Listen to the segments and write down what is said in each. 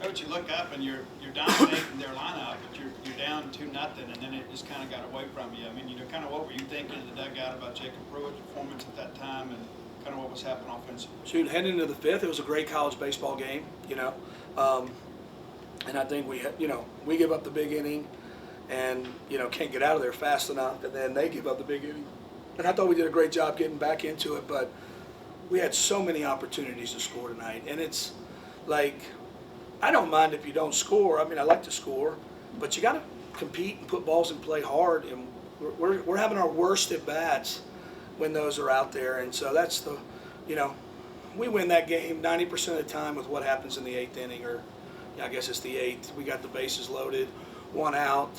Coach, you look up and you're dominating their lineup, but you're down 2-0, and then it just kind of got away from you. I mean, kind of what were you thinking in the dugout about Jacob Pruitt's performance at that time, and kind of what was happening offensively? Shoot, heading into the fifth, it was a great college baseball game, and I think we give up the big inning, and can't get out of there fast enough, and then they give up the big inning, and I thought we did a great job getting back into it, but we had so many opportunities to score tonight, and it's like, I don't mind if you don't score. I mean, I like to score, but you got to compete and put balls in play hard, and we're having our worst at bats when those are out there, and so that's the, we win that game 90% of the time with what happens in the eighth inning, or I guess it's the eighth. We got the bases loaded, one out,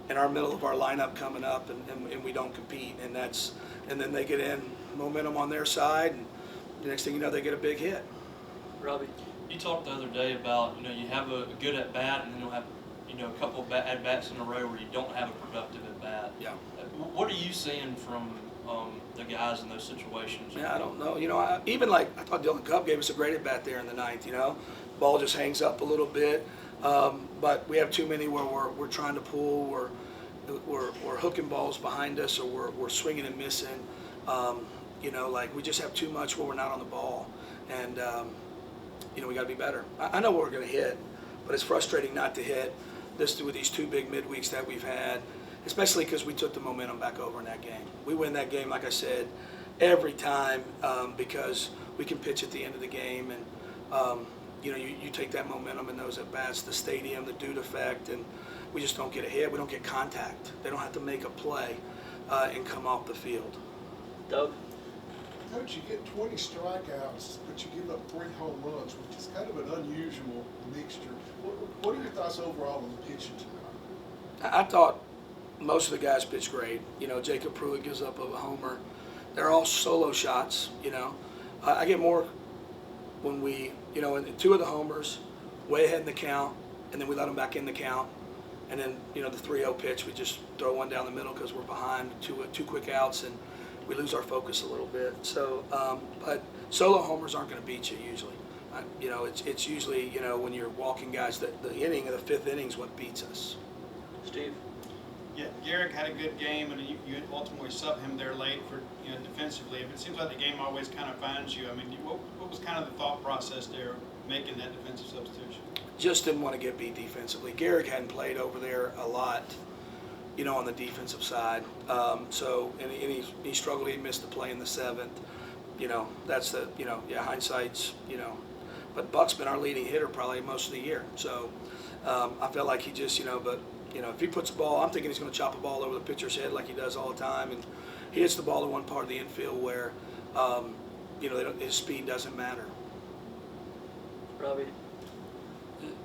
in our middle of our lineup coming up, and we don't compete, and then they get in momentum on their side, and the next thing you know, they get a big hit. Robbie, you talked the other day about you have a good at bat, and then you'll have a couple of at bats in a row where you don't have a productive at bat. Yeah. What are you seeing from the guys in those situations? Yeah, I don't know. I thought Dylan Cupp gave us a great at bat there in the ninth. Ball just hangs up a little bit, but we have too many where we're trying to pull, we're hooking balls behind us, or we're swinging and missing. We just have too much where we're not on the ball, and we got to be better. I know we're going to hit, but it's frustrating not to hit with these two big midweeks that we've had, especially because we took the momentum back over in that game. We win that game, like I said, every time because we can pitch at the end of the game, and you take that momentum and those at bats, the stadium, the dude effect, and we just don't get a hit. We don't get contact. They don't have to make a play and come off the field. Doug? Coach, you get 20 strikeouts, but you give up 3 home runs, which is kind of an unusual mixture. What are your thoughts overall on the pitching tonight? I thought most of the guys pitched great. Jacob Pruitt gives up a homer. They're all solo shots. I get more when we, in 2 of the homers, way ahead in the count, and then we let them back in the count. And then, the 3-0 pitch, we just throw one down the middle because we're behind 2 quick outs, and we lose our focus a little bit. So, but solo homers aren't going to beat you usually. It's usually, when you're walking guys, the inning of the 5th inning is what beats us. Steve? Yeah, Garrick had a good game, and you ultimately sub him there late for defensively. It seems like the game always kind of finds you. I mean, what was kind of the thought process there making that defensive substitution? Just didn't want to get beat defensively. Garrick hadn't played over there a lot, on the defensive side. And he struggled. He missed the play in the 7th. That's the, hindsight's, But Buck's been our leading hitter probably most of the year. So I felt like he just, if he puts the ball, I'm thinking he's going to chop a ball over the pitcher's head like he does all the time. And he hits the ball in one part of the infield where, his speed doesn't matter. Robbie?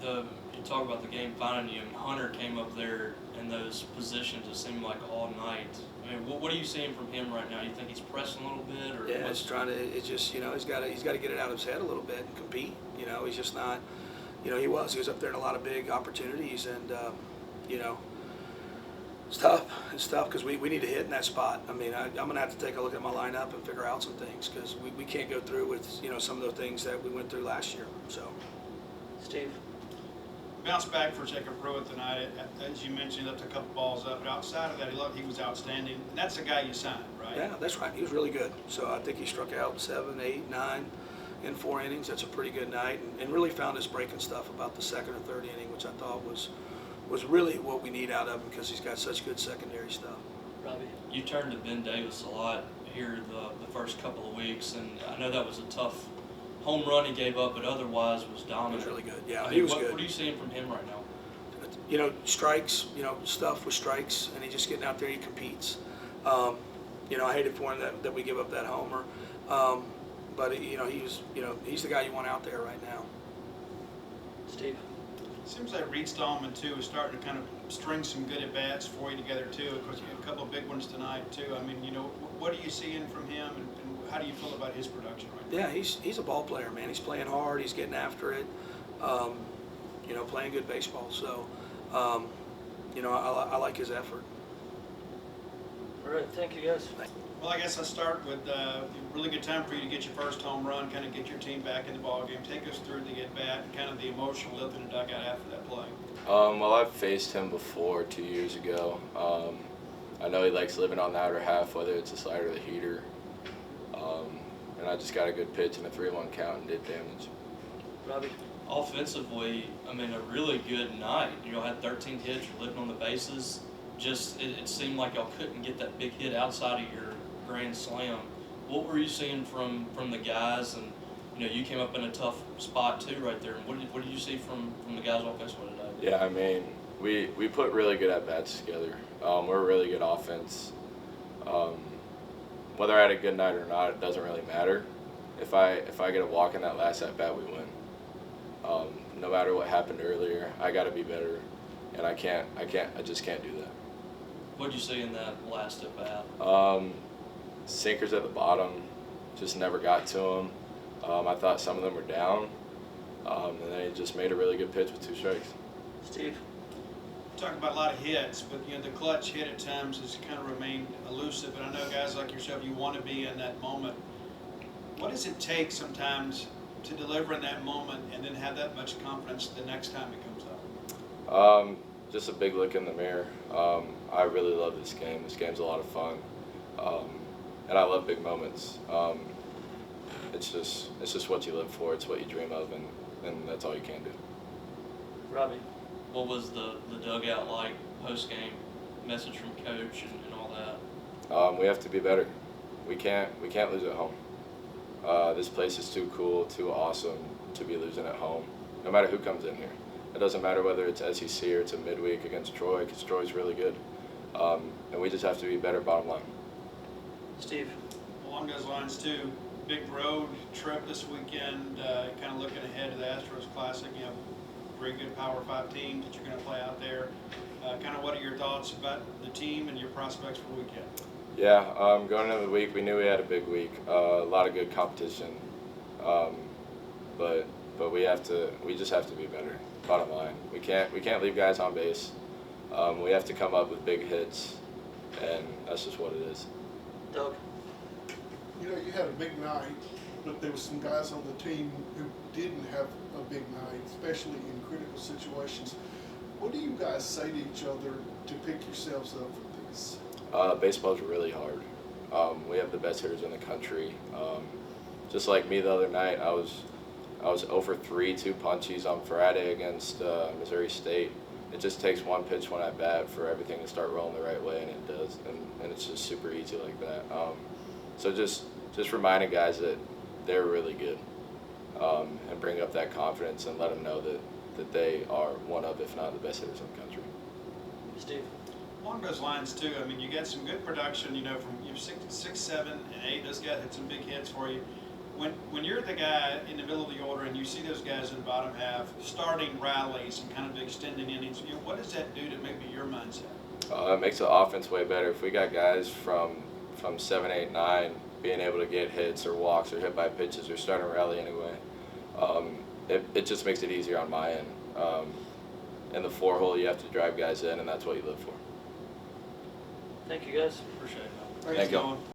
You talk about the game finding you, and Hunter came up there in those positions, it seemed like all night. I mean, what are you seeing from him right now? You think he's pressing a little bit, or yeah, he's just he's got to get it out of his head a little bit and compete. He's just not. He was up there in a lot of big opportunities, and it's tough. It's tough because we need to hit in that spot. I mean, I'm going to have to take a look at my lineup and figure out some things because we can't go through with some of the things that we went through last year. So, Steve? Bounce back for Jacob Pruitt tonight. As you mentioned, left a couple balls up, but outside of that, he was outstanding. And that's the guy you signed, right? Yeah, that's right. He was really good. So I think he struck out 7, 8, 9 in 4 innings. That's a pretty good night, and really found his breaking stuff about the 2nd or 3rd inning, which I thought was really what we need out of him because he's got such good secondary stuff. Robbie? You turned to Ben Davis a lot here the first couple of weeks, and I know that was a tough home run he gave up, but otherwise was dominant. He was really good. Yeah, he was good. What are you seeing from him right now? Strikes, stuff with strikes, and he's just getting out there. He competes. I hate it for him that we give up that homer, but he's the guy you want out there right now. Steve? Seems like Reed Stallman too is starting to kind of string some good at bats for you together too. Of course, you had a couple of big ones tonight too. I mean, what are you seeing from him, and how do you feel about his production right now? Yeah, he's a ball player, man. He's playing hard. He's getting after it. Playing good baseball. So, I like his effort. All right, thank you guys. Well, I guess I'll start with a really good time for you to get your first home run, kind of get your team back in the ballgame. Take us through the at-bat and kind of the emotional lift in the dugout after that play. Well, I've faced him before 2 years ago. I know he likes living on the outer half, whether it's a slider or the heater. And I just got a good pitch and a 3-1 count and did damage. Robbie. Offensively, I mean, a really good night. You all had 13 hits, you're living on the bases. Just, it seemed like y'all couldn't get that big hit outside of your grand slam. What were you seeing from the guys? And, you know, you came up in a tough spot too right there. And what did you see from the guys offensively today? Yeah, I mean, we put really good at-bats together. We're a really good offense. Whether I had a good night or not, it doesn't really matter. If I get a walk in that last at-bat, we win. No matter what happened earlier, I got to be better, and I just can't do that. What did you see in that last at-bat? Sinkers at the bottom, just never got to them. I thought some of them were down, and then he just made a really good pitch with 2 strikes. Steve. Talking about a lot of hits, but you know the clutch hit at times has kind of remained elusive. And I know guys like yourself, you want to be in that moment. What does it take sometimes to deliver in that moment and then have that much confidence the next time it comes up? Just a big look in the mirror. I really love this game. This game's a lot of fun, and I love big moments. It's just what you live for. It's what you dream of, and that's all you can do. Robbie. What was the dugout like post-game, message from coach and all that? We have to be better. We can't lose at home. This place is too cool, too awesome to be losing at home, no matter who comes in here. It doesn't matter whether it's SEC or it's a midweek against Troy, because Troy's really good. And we just have to be better, bottom line. Steve. Along those lines too, big road trip this weekend, kind of looking ahead to the Astros Classic. You have very good Power 5 teams that you're going to play out there. Kind of what are your thoughts about the team and your prospects for the weekend? Yeah, going into the week, we knew we had a big week, a lot of good competition, but we just have to be better. Bottom line, we can't leave guys on base. We have to come up with big hits, and that's just what it is. Doug. You know, you had a big night, but there were some guys on the team who didn't have a big night, especially in critical situations. What do you guys say to each other to pick yourselves up for this? Baseball's really hard. We have the best hitters in the country. Just like me the other night, I was 0 for 3, 2 punchies on Friday against Missouri State. It just takes one pitch, one at bat for everything to start rolling the right way, and it does. And it's just super easy like that. So just reminding guys that they're really good, and bring up that confidence and let them know that they are one of, if not the best hitters in the country. Steve. Along those lines too, I mean, you get some good production, you know, from you 6, 7, and 8. Those guys had some big hits for you. When you're the guy in the middle of the order and you see those guys in the bottom half starting rallies and kind of extending innings, you know, what does that do to maybe your mindset? It makes the offense way better. If we got guys from 7, 8, 9 being able to get hits or walks or hit by pitches or starting a rally anyway, it just makes it easier on my end. In the 4-hole, you have to drive guys in, and that's what you live for. Thank you, guys. Appreciate it. Praise Thank you. God.